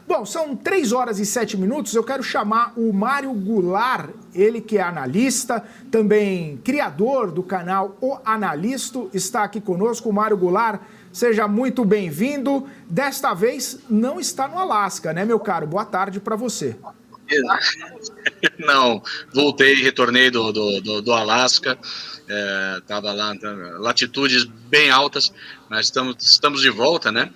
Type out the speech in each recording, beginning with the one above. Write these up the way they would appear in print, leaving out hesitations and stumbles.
Bom, são 3 horas e 7 minutos. Eu quero chamar o Mário Goulart, ele que é analista, também criador do canal O Analisto, está aqui conosco. O Mário Goulart, seja muito bem-vindo. Desta vez não está no Alasca, né, meu caro? Boa tarde para você. Não, retornei do Alasca, estava lá, latitudes bem altas, mas estamos de volta, né?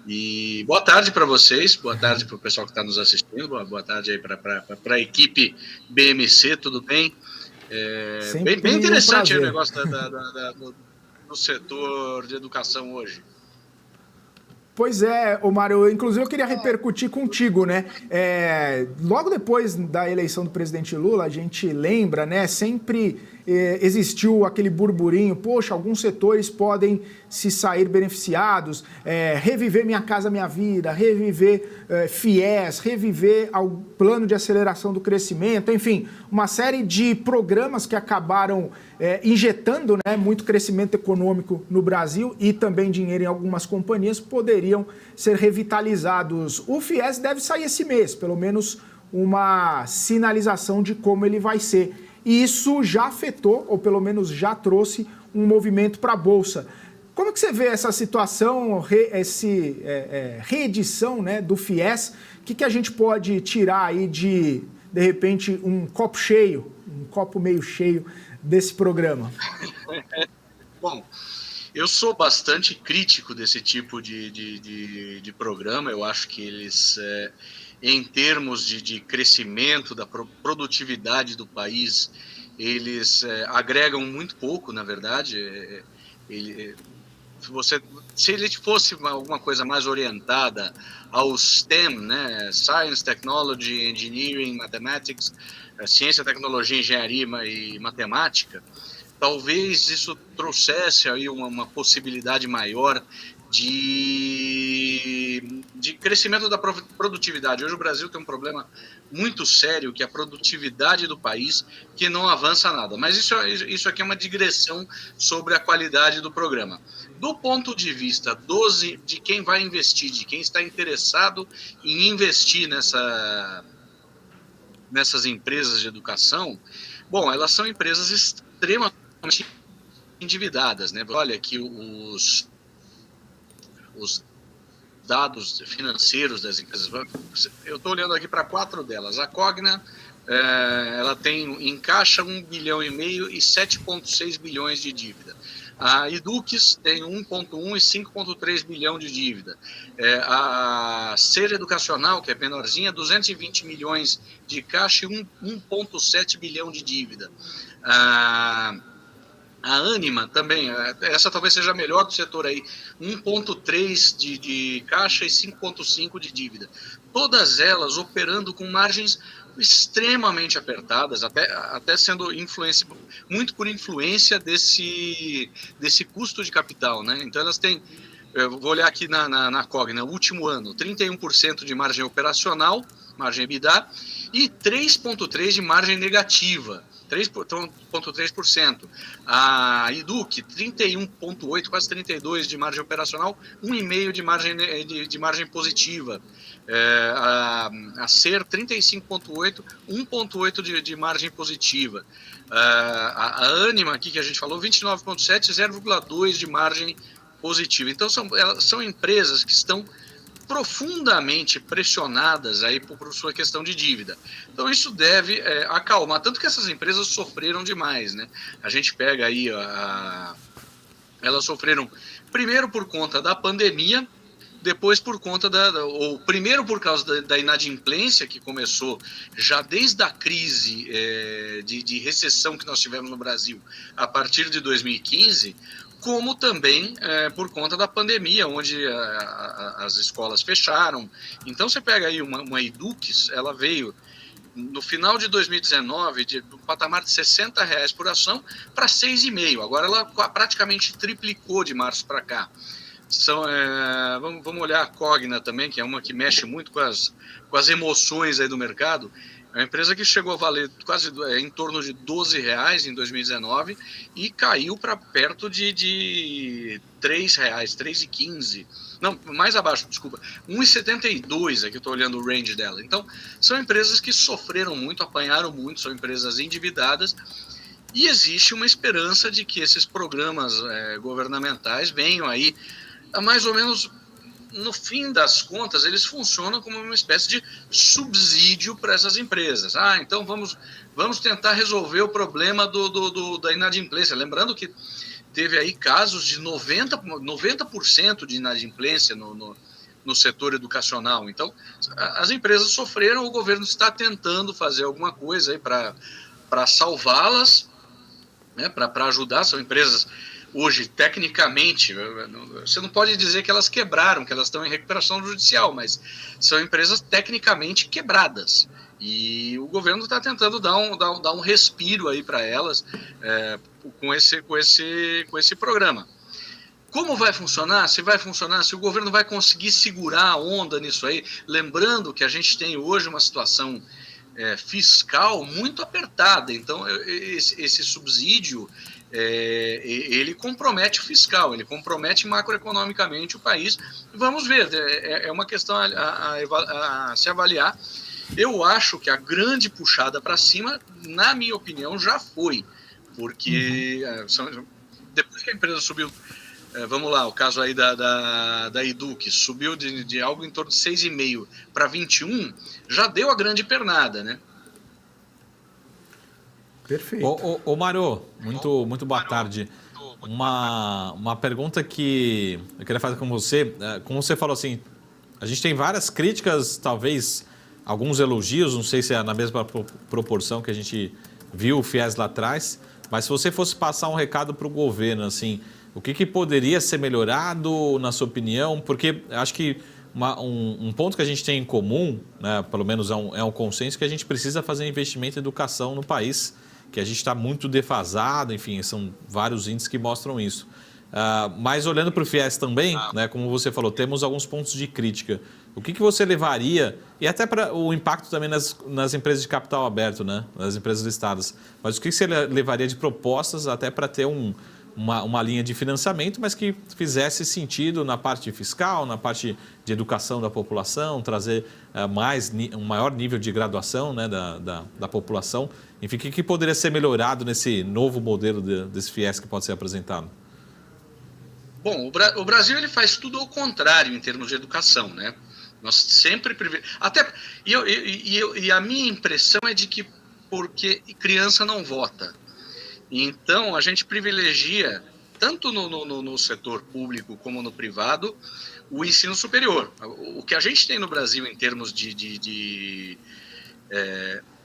E boa tarde para vocês, boa tarde para o pessoal que está nos assistindo, boa tarde aí para a equipe BMC, tudo bem? Bem interessante o negócio do setor de educação hoje. Pois é, Mário, inclusive eu queria repercutir contigo, né? Logo depois da eleição do presidente Lula, a gente lembra, né? Sempre existiu aquele burburinho, poxa, alguns setores podem se sair beneficiados, reviver Minha Casa Minha Vida, reviver FIES, reviver o plano de aceleração do crescimento, enfim, uma série de programas que acabaram injetando, né, muito crescimento econômico no Brasil e também dinheiro em algumas companhias poderiam ser revitalizados. O FIES deve sair esse mês, pelo menos uma sinalização de como ele vai ser. E isso já afetou, ou pelo menos já trouxe, um movimento para a Bolsa. Como que você vê essa situação, reedição, né, do FIES? O que a gente pode tirar aí de repente, um copo cheio, um copo meio cheio desse programa? Bom, eu sou bastante crítico desse tipo de programa. Eu acho que eles, em termos de crescimento da produtividade do país, eles agregam muito pouco, na verdade. Se ele fosse alguma coisa mais orientada ao STEM, né, Science, Technology, Engineering, Mathematics, ciência, tecnologia, engenharia e matemática, talvez isso trouxesse aí uma possibilidade maior de crescimento da produtividade. Hoje o Brasil tem um problema muito sério, que é a produtividade do país, que não avança nada. Mas isso aqui é uma digressão sobre a qualidade do programa. Do ponto de vista de quem vai investir, de quem está interessado em investir nessas empresas de educação, bom, elas são empresas extremamente endividadas, né? Olha que os dados financeiros das empresas, eu estou olhando aqui para 4 delas. A Cogna, ela tem em caixa 1,5 bilhão e 7,6 bilhões de dívida. A Edux tem 1,1 e 5,3 bilhão de dívida. A Ser Educacional, que é menorzinha, 220 milhões de caixa e 1,7 bilhão de dívida. A Ânima também, essa talvez seja a melhor do setor aí, 1,3 de caixa e 5,5 de dívida. Todas elas operando com margens extremamente apertadas, até sendo muito por influência desse custo de capital, né? Então elas têm, eu vou olhar aqui na Cogna, último ano, 31% de margem operacional, margem EBITDA, e 3,3% de margem negativa. 3,3%. A Educ, 31,8%, quase 32% de margem operacional, 1,5% de margem positiva. A Ser, 35,8%, 1,8% de margem positiva. A Ânima, aqui que a gente falou, 29,7%, 0,2% de margem positiva. Então, são empresas que estão profundamente pressionadas aí por sua questão de dívida. Então isso deve acalmar, tanto que essas empresas sofreram demais, né? A gente pega aí, elas sofreram primeiro por conta da pandemia, depois por conta ou primeiro por causa da inadimplência, que começou já desde a crise de recessão que nós tivemos no Brasil a partir de 2015, como também por conta da pandemia, onde as escolas fecharam. Então você pega aí uma Edux, ela veio no final de 2019 do patamar de R$60 por ação para 6,5. Agora ela praticamente triplicou de março para cá. Vamos olhar a Cogna também, que é uma que mexe muito com as emoções aí do mercado. É uma empresa que chegou a valer quase em torno de R$12 em 2019 e caiu para perto de R$3, R$3,15. não, mais abaixo, desculpa, 1,72 aqui, eu estou olhando o range dela. Então, são empresas que sofreram muito, apanharam muito, são empresas endividadas, e existe uma esperança de que esses programas governamentais venham aí, mais ou menos, no fim das contas, eles funcionam como uma espécie de subsídio para essas empresas. Então vamos tentar resolver o problema da inadimplência. Lembrando que teve aí casos de 90% de inadimplência no setor educacional. Então, as empresas sofreram, o governo está tentando fazer alguma coisa aí para salvá-las, né, para ajudar. São empresas, hoje, tecnicamente, você não pode dizer que elas quebraram, que elas estão em recuperação judicial, mas são empresas tecnicamente quebradas. E o governo está tentando dar um respiro aí para elas com esse programa. Como vai funcionar? Se vai funcionar, se o governo vai conseguir segurar a onda nisso aí, lembrando que a gente tem hoje uma situação fiscal muito apertada, então esse subsídio ele compromete o fiscal, ele compromete macroeconomicamente o país. Vamos ver, é uma questão a se avaliar. Eu acho que a grande puxada para cima, na minha opinião, já foi, porque depois que a empresa subiu, vamos lá, o caso aí da Edu, subiu de algo em torno de 6,5 para 21, já deu a grande pernada, né? Perfeito. Ô Mário, muito boa tarde. Uma pergunta que eu queria fazer com você. Como você falou assim, a gente tem várias críticas, talvez alguns elogios, não sei se é na mesma proporção que a gente viu o FIES lá atrás, mas se você fosse passar um recado para o governo, assim, o que poderia ser melhorado, na sua opinião? Porque acho que um ponto que a gente tem em comum, né, pelo menos é um consenso, que a gente precisa fazer investimento em educação no país, que a gente está muito defasado, enfim, são vários índices que mostram isso. Mas olhando para o FIES também, né, como você falou, temos alguns pontos de crítica. O que você levaria, e até para o impacto também nas empresas de capital aberto, né, nas empresas listadas, mas o que você levaria de propostas até para ter uma linha de financiamento, mas que fizesse sentido na parte fiscal, na parte de educação da população, trazer um maior nível de graduação, né, da população. Enfim, o que poderia ser melhorado nesse novo modelo desse FIES que pode ser apresentado? Bom, o Brasil ele faz tudo ao contrário em termos de educação, né? Nós sempre e a minha impressão é de que porque criança não vota, então a gente privilegia tanto no setor público como no privado o ensino superior. O que a gente tem no Brasil em termos de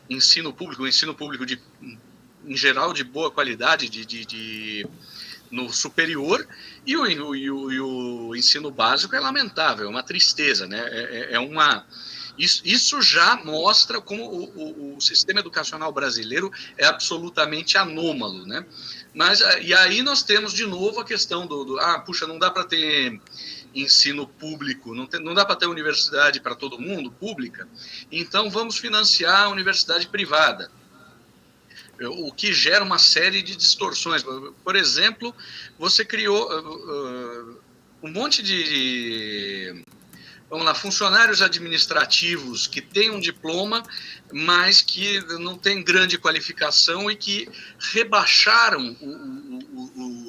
ensino público, em geral de boa qualidade, no superior, e o ensino básico é lamentável, é uma tristeza, né? Isso já mostra como o sistema educacional brasileiro é absolutamente anômalo, né? E aí nós temos de novo a questão puxa, não dá para ter ensino público, não dá para ter universidade para todo mundo, pública, então vamos financiar a universidade privada, o que gera uma série de distorções. Por exemplo, você criou um monte de funcionários administrativos que têm um diploma, mas que não têm grande qualificação e que rebaixaram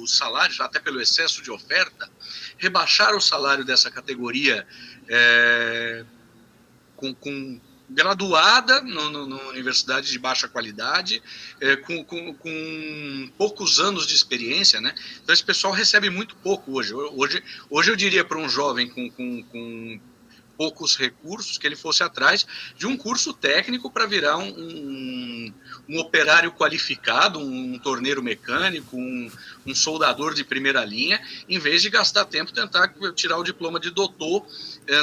o salário, até pelo excesso de oferta, rebaixaram o salário dessa categoria com graduada na universidade de baixa qualidade, com poucos anos de experiência, né? Então esse pessoal recebe muito pouco hoje. Hoje eu diria para um jovem com poucos recursos que ele fosse atrás de um curso técnico para virar um operário qualificado, um torneiro mecânico, um soldador de primeira linha, em vez de gastar tempo tentar tirar o diploma de doutor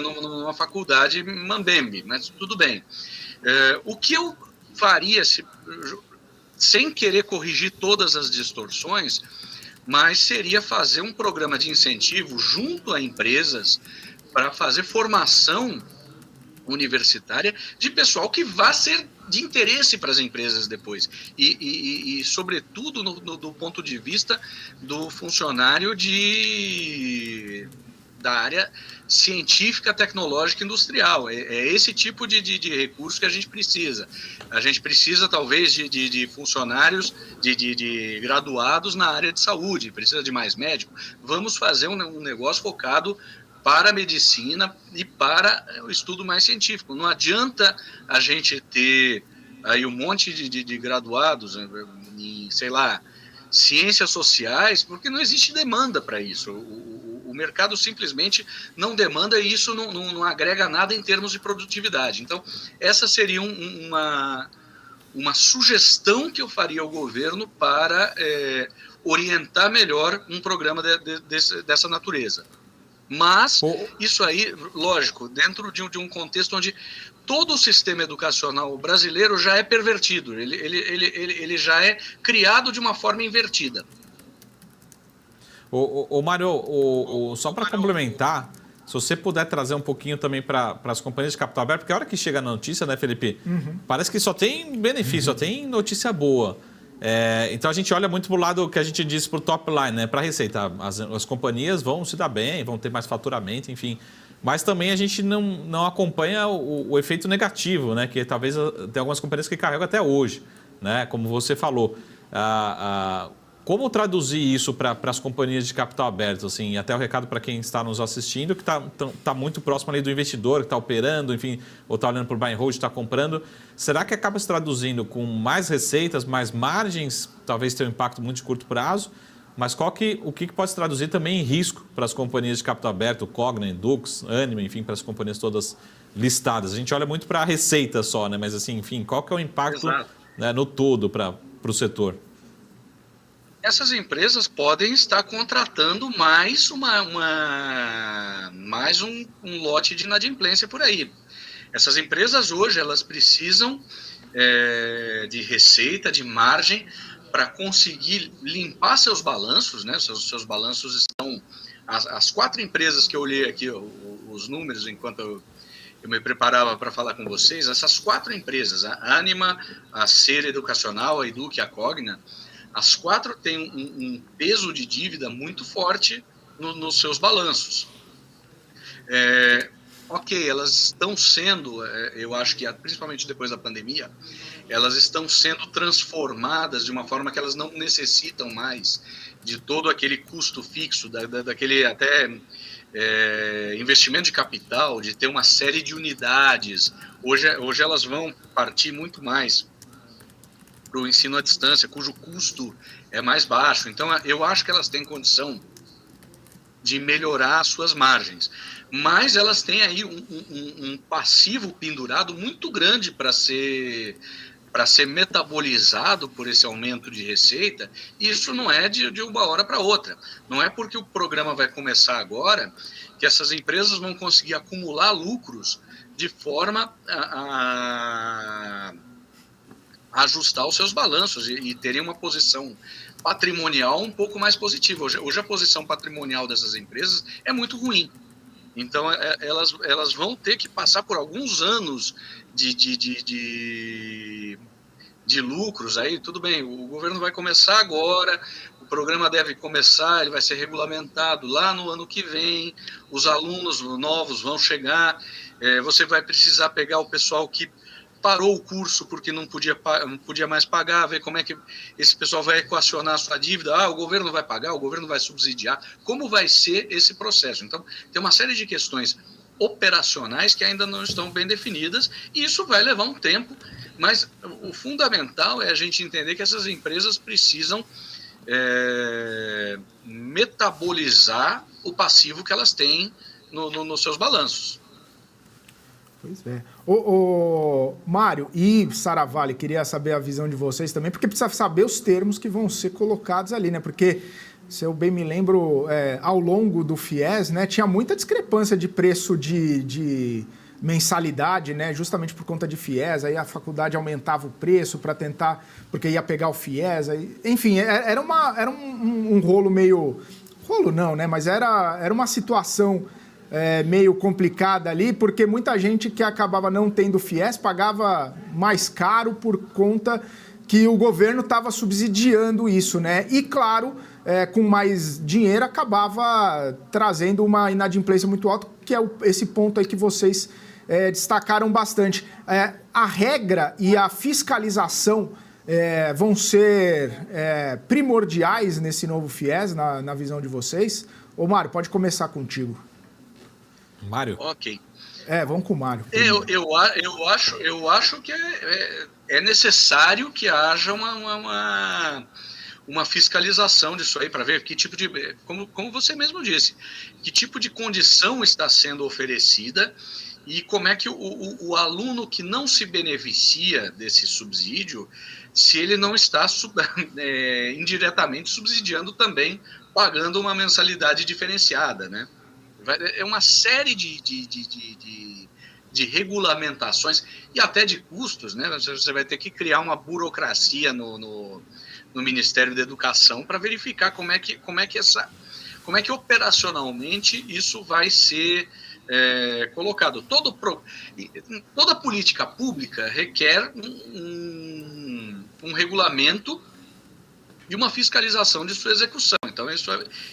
numa faculdade mambembe, mas tudo bem. O que eu faria, sem querer corrigir todas as distorções, mas seria fazer um programa de incentivo junto a empresas para fazer formação universitária de pessoal que vá ser de interesse para as empresas depois. E sobretudo, do ponto de vista do funcionário de da área científica, tecnológica e industrial. É esse tipo de recurso que a gente precisa. A gente precisa, talvez, de funcionários, de graduados na área de saúde, precisa de mais médico. Vamos fazer um negócio focado para a medicina e para o estudo mais científico. Não adianta a gente ter aí um monte de graduados em, sei lá, ciências sociais, porque não existe demanda para isso. O mercado simplesmente não demanda e isso não agrega nada em termos de produtividade. Então, essa seria uma sugestão que eu faria ao governo para orientar melhor um programa dessa natureza. Mas isso aí, lógico, dentro de um contexto onde todo o sistema educacional brasileiro já é pervertido, ele já é criado de uma forma invertida. Mário, só para complementar, se você puder trazer um pouquinho também para as companhias de capital aberto, porque a hora que chega a notícia, né, Felipe, parece que só tem benefício, só tem notícia boa. Então a gente olha muito para o lado que a gente diz para o top line, né, para a receita. As companhias vão se dar bem, vão ter mais faturamento, enfim. Mas também a gente não acompanha o efeito negativo, né, que talvez tem algumas companhias que carregam até hoje, né, como você falou. Como traduzir isso para as companhias de capital aberto? Assim, até o recado para quem está nos assistindo, que está muito próximo ali do investidor, que está operando, enfim, ou está olhando por buy and hold, está comprando. Será que acaba se traduzindo com mais receitas, mais margens, talvez tenha um impacto muito de curto prazo? Mas o que pode se traduzir também em risco para as companhias de capital aberto, Cogna, Dux, Anima, enfim, para as companhias todas listadas? A gente olha muito para a receita só, né? Mas assim, enfim, qual que é o impacto, né, no todo para o setor? Essas empresas podem estar contratando mais um lote de inadimplência por aí. Essas empresas hoje elas precisam de receita, de margem para conseguir limpar seus balanços, né? Seus balanços estão... As 4 empresas que eu olhei aqui, os números, enquanto eu me preparava para falar com vocês, essas 4 empresas, a Anima, a Ser Educacional, a Educ e a Cogna, as 4 têm um peso de dívida muito forte nos seus balanços. Ok, elas estão sendo, eu acho que principalmente depois da pandemia, elas estão sendo transformadas de uma forma que elas não necessitam mais de todo aquele custo fixo, daquele até investimento de capital, de ter uma série de unidades. Hoje elas vão partir muito mais para o ensino à distância, cujo custo é mais baixo. Então, eu acho que elas têm condição de melhorar as suas margens. Mas elas têm aí um passivo pendurado muito grande para ser metabolizado por esse aumento de receita. E isso não é de uma hora para outra. Não é porque o programa vai começar agora que essas empresas vão conseguir acumular lucros de forma a ajustar os seus balanços e terem uma posição patrimonial um pouco mais positiva. Hoje a posição patrimonial dessas empresas é muito ruim. Então, elas vão ter que passar por alguns anos de lucros. Aí, tudo bem, o governo vai começar agora, o programa deve começar, ele vai ser regulamentado lá no ano que vem, os alunos novos vão chegar, você vai precisar pegar o pessoal que parou o curso porque não podia mais pagar, ver como é que esse pessoal vai equacionar a sua dívida. O governo vai pagar, o governo vai subsidiar. Como vai ser esse processo? Então, tem uma série de questões operacionais que ainda não estão bem definidas e isso vai levar um tempo, mas o fundamental é a gente entender que essas empresas precisam metabolizar o passivo que elas têm nos seus balanços. Pois é. Mário e Saravalli, queria saber a visão de vocês também, porque precisa saber os termos que vão ser colocados ali, né? Porque, se eu bem me lembro, ao longo do FIES, né, tinha muita discrepância de preço de mensalidade, né? Justamente por conta de FIES, aí a faculdade aumentava o preço para tentar, porque ia pegar o FIES, aí, enfim, era um rolo meio... Rolo não, né? Mas era uma situação... meio complicada ali, porque muita gente que acabava não tendo FIES pagava mais caro por conta que o governo estava subsidiando isso, né? E, claro, com mais dinheiro, acabava trazendo uma inadimplência muito alta, que é esse ponto aí que vocês destacaram bastante. A regra e a fiscalização vão ser primordiais nesse novo FIES, na visão de vocês? Ô, Mário, pode começar contigo. Mário? Ok. Vamos com o Mário. Eu acho que é necessário que haja uma fiscalização disso aí, para ver que tipo de, como você mesmo disse, que tipo de condição está sendo oferecida e como é que o aluno que não se beneficia desse subsídio, se ele não está indiretamente subsidiando também, pagando uma mensalidade diferenciada, né? É uma série de regulamentações e até de custos, né? Você vai ter que criar uma burocracia no Ministério da Educação para verificar como é que operacionalmente isso vai ser colocado. Toda política pública requer um regulamento e uma fiscalização de sua execução. Então,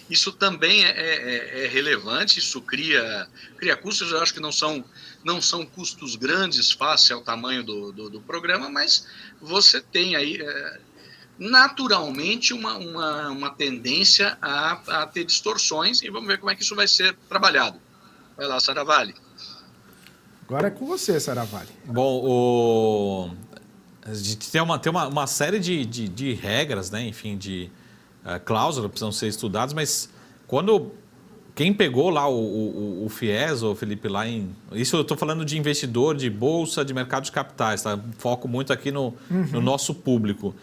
isso também é relevante, isso cria custos. Eu acho que não são custos grandes face ao tamanho do programa, mas você tem aí, naturalmente, uma tendência a ter distorções, e vamos ver como é que isso vai ser trabalhado. Vai lá, Saravalli. Agora é com você, Saravalli. Bom, a gente tem uma série de regras, né? Enfim, de cláusulas que precisam ser estudadas, mas quem pegou lá o FIES, o Felipe, lá isso eu estou falando de investidor, de bolsa, de mercado de capitais, tá? Foco muito aqui no nosso público.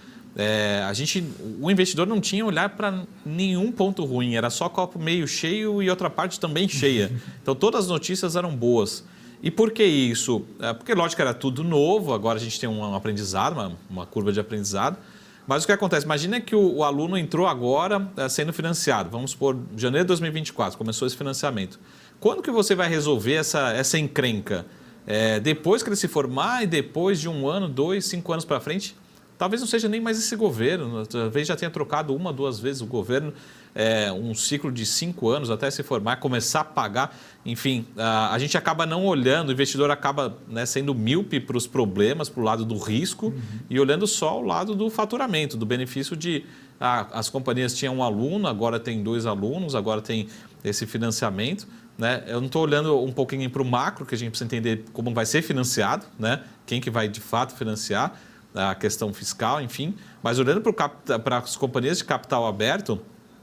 O investidor não tinha olhar para nenhum ponto ruim, era só copo meio cheio e outra parte também cheia. Então todas as notícias eram boas. E por que isso? Porque, lógico, era tudo novo, agora a gente tem um aprendizado, uma curva de aprendizado. Mas o que acontece? Imagina que o aluno entrou agora sendo financiado. Vamos supor, janeiro de 2024, começou esse financiamento. Quando que você vai resolver essa encrenca? Depois que ele se formar e depois de 1 ano, 2, 5 anos para frente? Talvez não seja nem mais esse governo, talvez já tenha trocado 1, 2 vezes o governo, um ciclo de 5 anos até se formar, começar a pagar. Enfim, a gente acaba não olhando, o investidor acaba, né, sendo míope para os problemas, para o lado do risco, e olhando só o lado do faturamento, do benefício de as companhias tinham 1 aluno, agora tem 2 alunos, agora tem esse financiamento. Né? Eu não estou olhando um pouquinho para o macro, que a gente precisa entender como vai ser financiado, né? Quem que vai de fato financiar, a questão fiscal, enfim. Mas olhando para as companhias de capital aberto,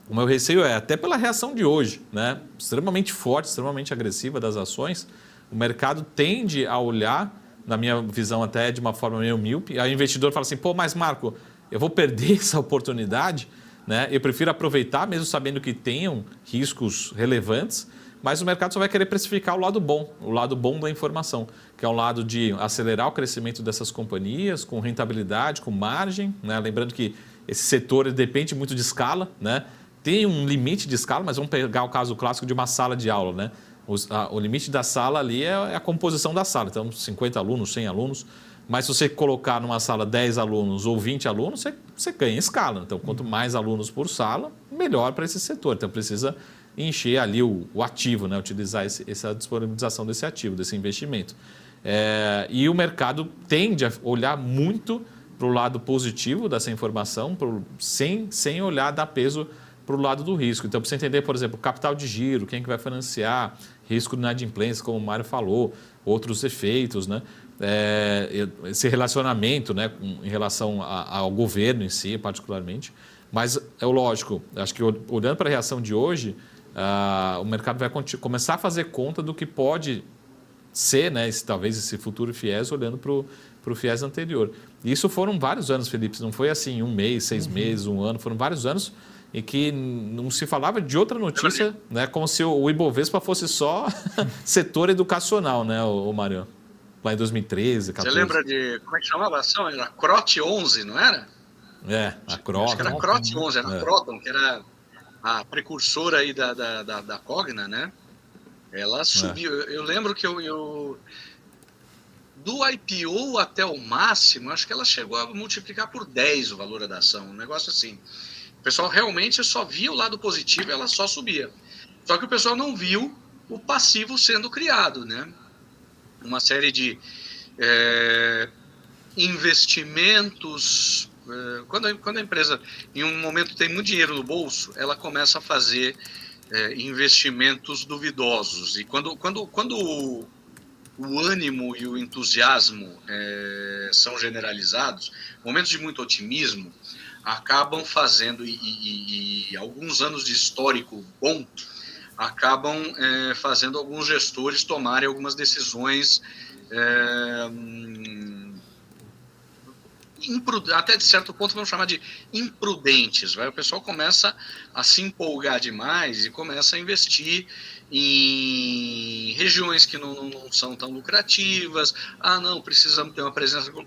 o meu receio até pela reação de hoje, né? Extremamente forte, extremamente agressiva das ações, o mercado tende a olhar, na minha visão até de uma forma meio míope, aí o investidor fala assim, mas Marco, eu vou perder essa oportunidade, né? Eu prefiro aproveitar, mesmo sabendo que tenham riscos relevantes, mas o mercado só vai querer precificar o lado bom da informação, que é o lado de acelerar o crescimento dessas companhias, com rentabilidade, com margem, né? Lembrando que esse setor depende muito de escala, né? Tem um limite de escala, mas vamos pegar o caso clássico de uma sala de aula, né? O limite da sala ali é a composição da sala, então 50 alunos, 100 alunos, mas se você colocar numa sala 10 alunos ou 20 alunos, você ganha escala. Então, quanto mais alunos por sala, melhor para esse setor. Então, precisa encher ali o ativo, né? Utilizar essa disponibilização desse ativo, desse investimento. E o mercado tende a olhar muito para o lado positivo dessa informação, sem olhar, dar peso para o lado do risco. Então, para você entender, por exemplo, capital de giro, quem que vai financiar, risco de inadimplência, como o Mário falou, outros efeitos, né? Esse relacionamento, né, em relação ao governo em si, particularmente. Mas é lógico, acho que olhando para a reação de hoje, o mercado vai começar a fazer conta do que pode ser, né, talvez esse futuro FIES, olhando para o FIES anterior. E isso foram vários anos, Felipe, não foi assim 1 mês, 6 meses, 1 ano, foram vários anos em que não se falava de outra notícia, né, como se o Ibovespa fosse só setor educacional, né, o Mário? Lá em 2013, 2014. Você lembra de, como é que chamava a ação? Era CROT 11, não era? A Croton. Acho que era CROT 11, era a Croton, que era a precursora aí da Cogna, né? Ela subiu. Eu lembro que do IPO até o máximo, acho que ela chegou a multiplicar por 10 o valor da ação, um negócio assim. O pessoal realmente só via o lado positivo e ela só subia. Só que o pessoal não viu o passivo sendo criado, né? Uma série de investimentos. Quando a empresa, em um momento, tem muito dinheiro no bolso, ela começa a fazer investimentos duvidosos. E quando o ânimo e o entusiasmo são generalizados, momentos de muito otimismo acabam fazendo, e alguns anos de histórico bom, acabam fazendo alguns gestores tomarem algumas decisões até de certo ponto vamos chamar de imprudentes. O pessoal começa a se empolgar demais e começa a investir em regiões que não são tão lucrativas. Não, precisamos ter uma presença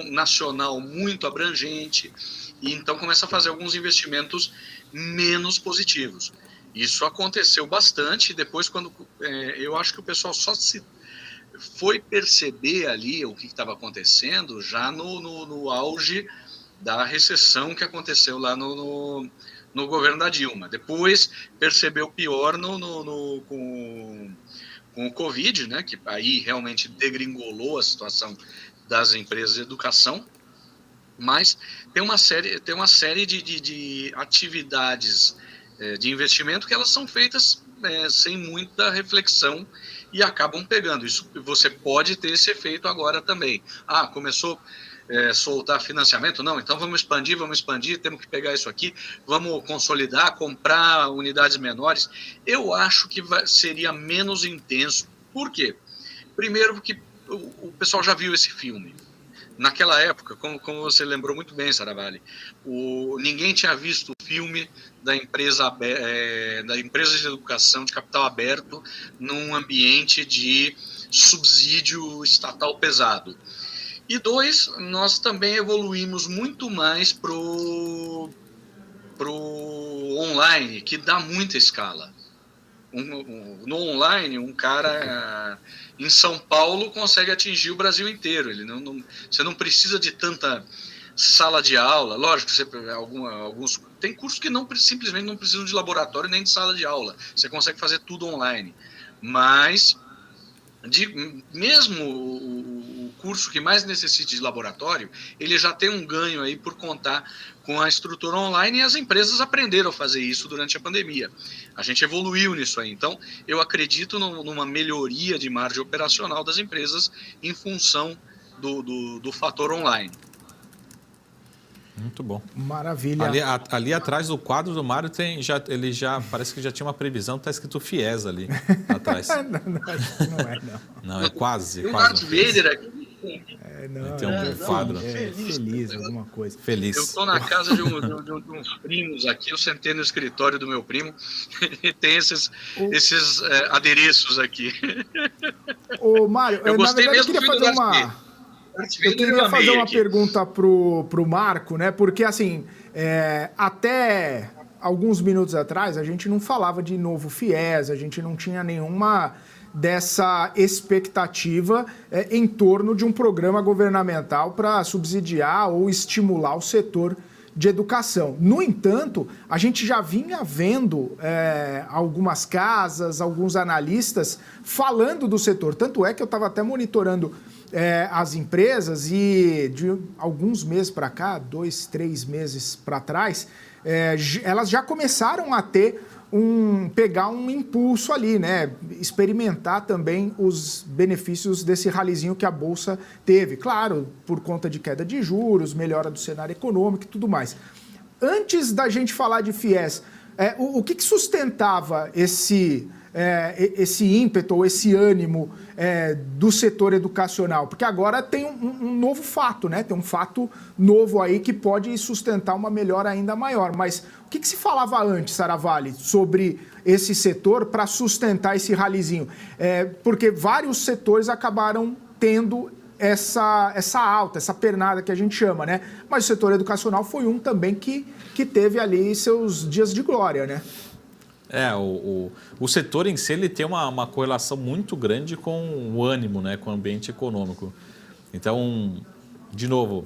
nacional muito abrangente. E então começa a fazer alguns investimentos menos positivos. Isso aconteceu bastante. Depois, quando eu acho que o pessoal só se foi perceber ali o que estava acontecendo já no auge da recessão que aconteceu lá no governo da Dilma. Depois percebeu pior com o Covid, né, que aí realmente degringolou a situação das empresas de educação, mas tem uma série de atividades de investimento que elas são feitas sem muita reflexão e acabam pegando. Isso, você pode ter esse efeito agora também. Começou a soltar financiamento? Não, então vamos expandir, temos que pegar isso aqui, vamos consolidar, comprar unidades menores. Eu acho que seria menos intenso. Por quê? Primeiro porque o pessoal já viu esse filme. Naquela época, como você lembrou muito bem, Saravalli, ninguém tinha visto o filme da empresa de educação de capital aberto num ambiente de subsídio estatal pesado. E 2, nós também evoluímos muito mais pro online, que dá muita escala. No online, um cara em São Paulo consegue atingir o Brasil inteiro. Você não precisa de tanta sala de aula. Lógico, alguns tem cursos que simplesmente não precisam de laboratório nem de sala de aula. Você consegue fazer tudo online. Mas mesmo o curso que mais necessite de laboratório, ele já tem um ganho aí por contar com a estrutura online, e as empresas aprenderam a fazer isso durante a pandemia. A gente evoluiu nisso aí. Então, eu acredito numa melhoria de margem operacional das empresas em função do fator online. Muito bom. Maravilha. Ali atrás do quadro do Mário ele já parece que já tinha uma previsão, está escrito FIES ali atrás. não é, não. Não, é quase. O Darth Vader aqui. Tem um quadro. Feliz, alguma coisa. Feliz. Eu estou na casa de uns primos aqui, eu sentei no escritório do meu primo e tem esses adereços aqui. Ô, Mário, eu gostei mesmo eu queria fazer uma pergunta pro Marco, né? Porque, assim, até alguns minutos atrás, a gente não falava de novo FIES, a gente não tinha nenhuma dessa expectativa em torno de um programa governamental para subsidiar ou estimular o setor de educação. No entanto, a gente já vinha vendo algumas casas, alguns analistas falando do setor. Tanto é que eu estava até monitorando as empresas e de alguns meses para cá, 2, 3 meses para trás, elas já começaram a pegar um impulso ali, né? Experimentar também os benefícios desse ralizinho que a Bolsa teve. Claro, por conta de queda de juros, melhora do cenário econômico e tudo mais. Antes da gente falar de FIES, o que sustentava esse ímpeto ou esse ânimo do setor educacional? Porque agora tem um novo fato, né? Tem um fato novo aí que pode sustentar uma melhora ainda maior. Mas o que se falava antes, Saravalli, sobre esse setor para sustentar esse ralizinho? Porque vários setores acabaram tendo essa alta, essa pernada que a gente chama, né? Mas o setor educacional foi um também que teve ali seus dias de glória, né? O setor em si ele tem uma correlação muito grande com o ânimo, né, com o ambiente econômico. Então, de novo,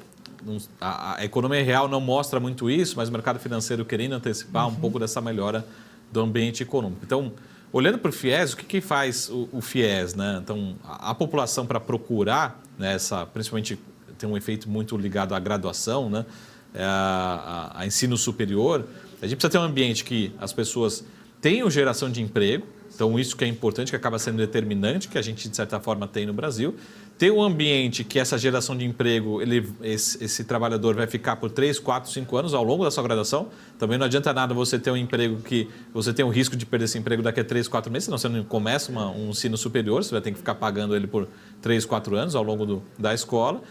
a economia real não mostra muito isso, mas o mercado financeiro querendo antecipar um pouco dessa melhora do ambiente econômico. Então, olhando para o FIES, o que faz o FIES, né? Então, a população para procurar, né, principalmente tem um efeito muito ligado à graduação, né, a ensino superior, a gente precisa ter um ambiente que as pessoas tenham geração de emprego, então isso que é importante, que acaba sendo determinante, que a gente de certa forma tem no Brasil, ter um ambiente que essa geração de emprego, esse trabalhador vai ficar por 3, 4, 5 anos ao longo da sua graduação. Também não adianta nada você ter um emprego que você tem o risco de perder esse emprego daqui a 3, 4 meses, senão você não começa um ensino superior, você vai ter que ficar pagando ele por 3, 4 anos ao longo da escola.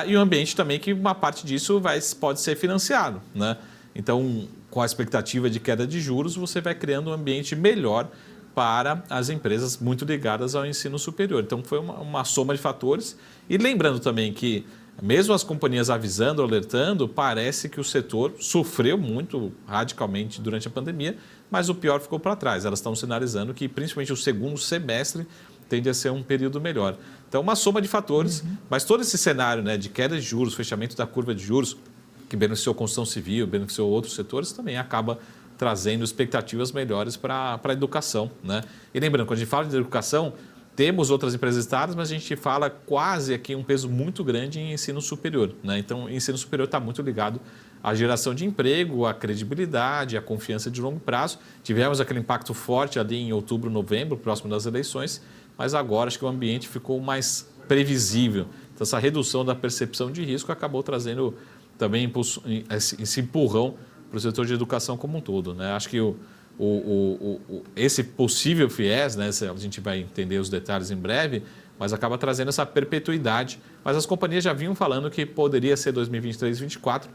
E um ambiente também que uma parte disso pode ser financiado, né? Então, com a expectativa de queda de juros, você vai criando um ambiente melhor para as empresas muito ligadas ao ensino superior. Então, foi uma soma de fatores. E lembrando também que, mesmo as companhias avisando, alertando, parece que o setor sofreu muito radicalmente durante a pandemia, mas o pior ficou para trás. Elas estão sinalizando que, principalmente, o segundo semestre tende a ser um período melhor. Então, uma soma de fatores, mas todo esse cenário, né, de queda de juros, fechamento da curva de juros, que beneficiou a construção civil, beneficiou outros setores, também acaba trazendo expectativas melhores para a educação, né? E lembrando, quando a gente fala de educação, temos outras empresas listadas, mas a gente fala quase aqui um peso muito grande em ensino superior, né? Então, o ensino superior está muito ligado à geração de emprego, à credibilidade, à confiança de longo prazo. Tivemos aquele impacto forte ali em outubro, novembro, próximo das eleições, mas agora acho que o ambiente ficou mais previsível. Então, essa redução da percepção de risco acabou trazendo também esse empurrão para o setor de educação como um todo, né? Acho que esse possível FIES, né, a gente vai entender os detalhes em breve, mas acaba trazendo essa perpetuidade. Mas as companhias já vinham falando que poderia ser 2023 e 2024,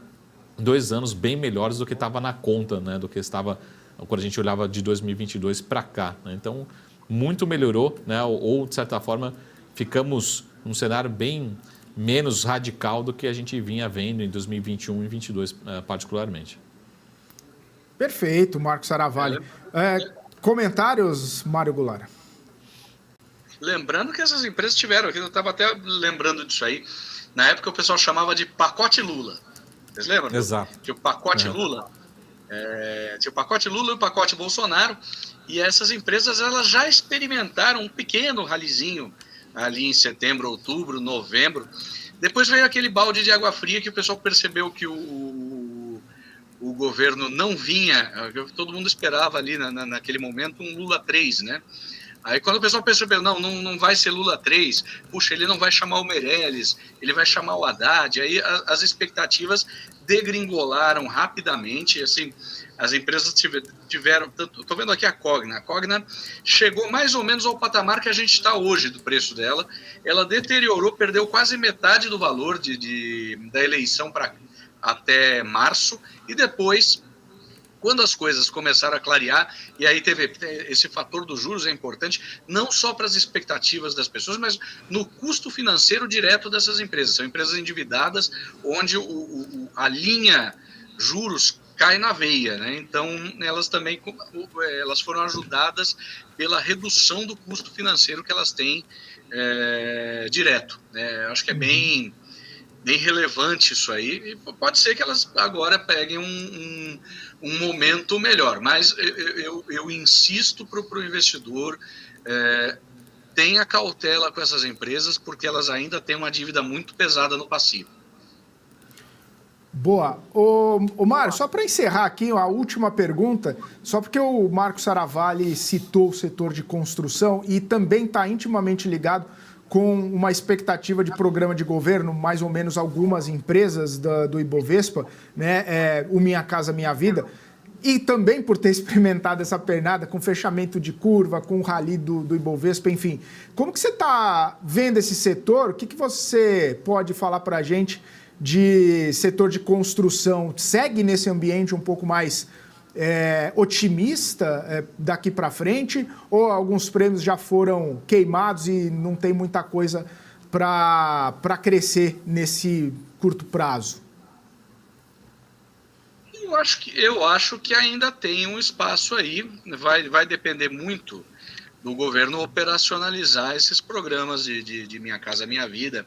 2 anos bem melhores do que estava na conta, né, do que estava quando a gente olhava de 2022 para cá, né? Então, muito melhorou, né, ou de certa forma ficamos num cenário bem menos radical do que a gente vinha vendo em 2021 e 2022 particularmente. Perfeito, Marcos Saravalli. Comentários, Mário Goulart? Lembrando que essas empresas tiveram, eu estava até lembrando disso aí, na época o pessoal chamava de pacote Lula. Vocês lembram? Exato. Tinha o pacote Lula, tinha o pacote Lula e o pacote Bolsonaro, e essas empresas elas já experimentaram um pequeno ralizinho ali em setembro, outubro, novembro. Depois veio aquele balde de água fria que o pessoal percebeu que o governo não vinha, todo mundo esperava ali naquele momento um Lula 3, né? Aí quando o pessoal percebeu, não vai ser Lula 3, puxa, ele não vai chamar o Meirelles, ele vai chamar o Haddad, aí as expectativas degringolaram rapidamente, assim, as empresas tiveram, estou vendo aqui a Cogna chegou mais ou menos ao patamar que a gente está hoje do preço dela, ela deteriorou, perdeu quase metade do valor da eleição até março, e depois, quando as coisas começaram a clarear, e aí teve esse fator dos juros é importante, não só para as expectativas das pessoas, mas no custo financeiro direto dessas empresas. São empresas endividadas, onde a linha juros cai na veia, né? Então, elas foram ajudadas pela redução do custo financeiro que elas têm direto, né? Acho que é bem relevante isso aí, e pode ser que elas agora peguem um momento melhor, mas eu insisto para o investidor, tenha cautela com essas empresas, porque elas ainda têm uma dívida muito pesada no passivo. Boa. Ô Mário, só para encerrar aqui a última pergunta, só porque o Marcos Saravalli citou o setor de construção e também está intimamente ligado com uma expectativa de programa de governo, mais ou menos algumas empresas do Ibovespa, né, o Minha Casa Minha Vida, e também por ter experimentado essa pernada com fechamento de curva, com o rally do Ibovespa, enfim. Como que você está vendo esse setor? O que você pode falar para a gente de setor de construção? Segue nesse ambiente um pouco mais otimista daqui para frente, ou alguns prêmios já foram queimados e não tem muita coisa para crescer nesse curto prazo? Eu acho que ainda tem um espaço aí, vai depender muito do governo operacionalizar esses programas de Minha Casa Minha Vida,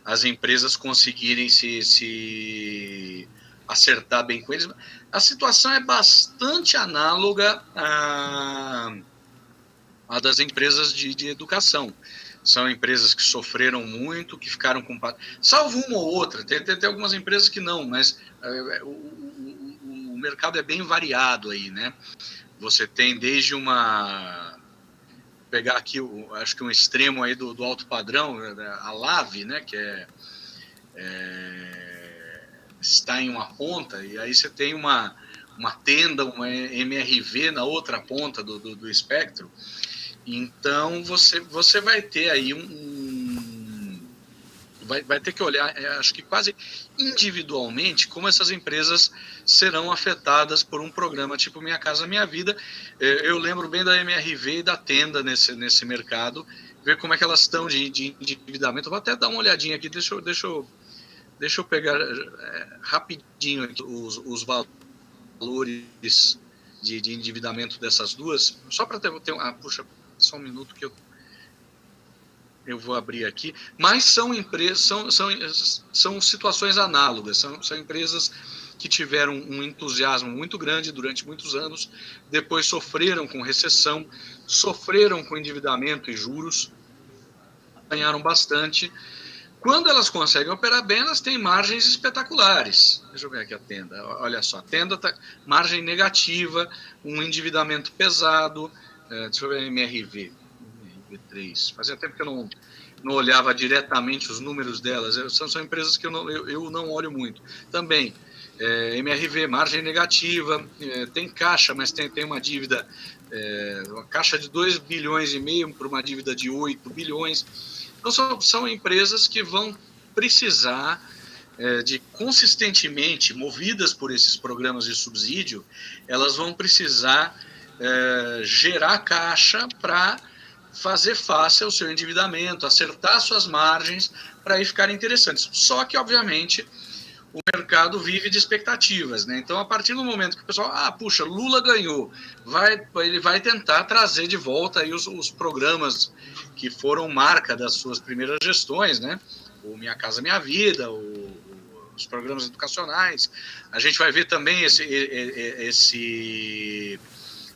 as empresas conseguirem se acertar bem com eles. A situação é bastante análoga à das empresas de educação. São empresas que sofreram muito, que ficaram com... Salvo uma ou outra, tem algumas empresas que não, mas o mercado é bem variado aí, né? Você tem desde uma... Pegar aqui, acho que um extremo aí do alto padrão, a Lave, né? Que está em uma ponta, e aí você tem uma tenda, uma MRV na outra ponta do espectro. Então, você vai ter aí vai ter que olhar, acho que quase individualmente, como essas empresas serão afetadas por um programa tipo Minha Casa Minha Vida. Eu lembro bem da MRV e da Tenda nesse mercado, ver como é que elas estão de endividamento. Vou até dar uma olhadinha aqui, deixa eu pegar rapidinho aqui os valores de endividamento dessas duas, só para ter puxa, só um minuto que eu vou abrir aqui, mas são empresas, são situações análogas, são empresas que tiveram um entusiasmo muito grande durante muitos anos, depois sofreram com recessão, sofreram com endividamento e juros, ganharam bastante. Quando elas conseguem operar bem, elas têm margens espetaculares. Deixa eu ver aqui a Tenda. Olha só, a Tenda tá margem negativa, um endividamento pesado. Deixa eu ver a MRV 3. Fazia tempo que eu não olhava diretamente os números delas. São empresas que eu não olho muito. Também, MRV, margem negativa, tem caixa, mas tem uma dívida, uma caixa de 2,5 bilhões para uma dívida de 8 bilhões. Então, são empresas que vão precisar de, consistentemente, movidas por esses programas de subsídio, elas vão precisar gerar caixa para fazer face ao seu endividamento, acertar suas margens para aí ficarem interessantes. Só que, obviamente, o mercado vive de expectativas, né? Então, a partir do momento que o pessoal, puxa, Lula ganhou, ele vai tentar trazer de volta aí os programas que foram marca das suas primeiras gestões, né? O Minha Casa Minha Vida, os programas educacionais. A gente vai ver também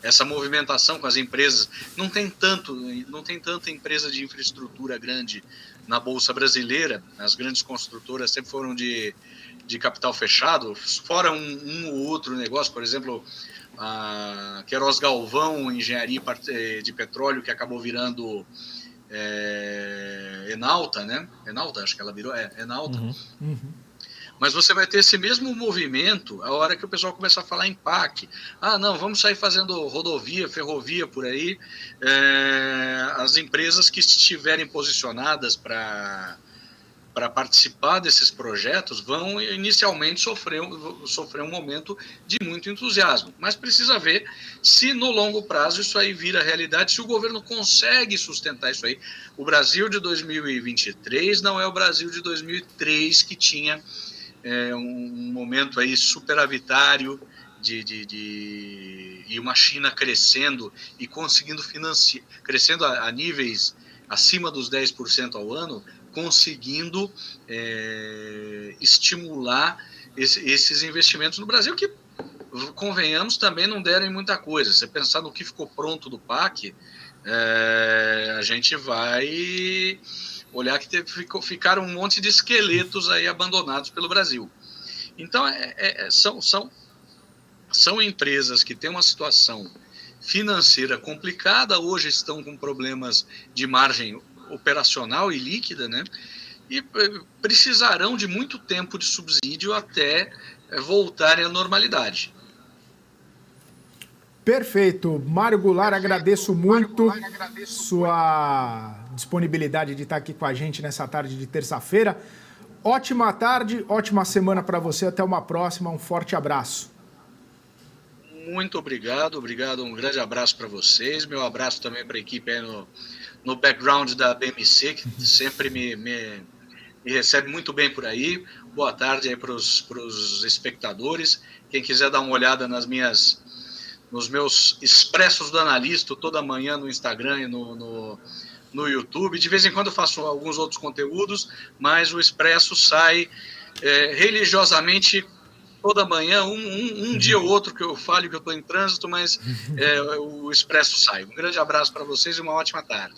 essa movimentação com as empresas. Não tem tanta empresa de infraestrutura grande na Bolsa Brasileira. As grandes construtoras sempre foram de capital fechado, fora um ou outro negócio, por exemplo, a Queiroz Galvão, engenharia de petróleo, que acabou virando Enalta, né? Enalta, acho que ela virou, Enalta. Uhum. Mas você vai ter esse mesmo movimento a hora que o pessoal começar a falar em PAC. Não, vamos sair fazendo rodovia, ferrovia por aí. As empresas que estiverem posicionadas para participar desses projetos vão inicialmente sofrer um momento de muito entusiasmo. Mas precisa ver se no longo prazo isso aí vira realidade, se o governo consegue sustentar isso aí. O Brasil de 2023 não é o Brasil de 2003, que tinha um momento aí superavitário e uma China crescendo e conseguindo financiar, crescendo a níveis acima dos 10% ao ano, conseguindo estimular esses investimentos no Brasil, que, convenhamos, também não deram em muita coisa. Se você pensar no que ficou pronto do PAC, a gente vai olhar que ficaram um monte de esqueletos aí abandonados pelo Brasil. Então, são empresas que têm uma situação financeira complicada, hoje estão com problemas de margem operacional e líquida, né? E precisarão de muito tempo de subsídio até voltarem à normalidade. Perfeito. Mário Goulart, agradeço muito sua disponibilidade de estar aqui com a gente nessa tarde de terça-feira. Ótima tarde, ótima semana para você. Até uma próxima. Um forte abraço. Muito obrigado. Um grande abraço para vocês. Meu abraço também para a equipe aí no background da BMC, que sempre me recebe muito bem por aí. Boa tarde aí para os espectadores. Quem quiser dar uma olhada nos nos meus expressos do analista toda manhã no Instagram e no YouTube. De vez em quando eu faço alguns outros conteúdos, mas o Expresso sai religiosamente toda manhã, um dia ou outro que eu falo que eu estou em trânsito, mas o Expresso sai. Um grande abraço para vocês e uma ótima tarde.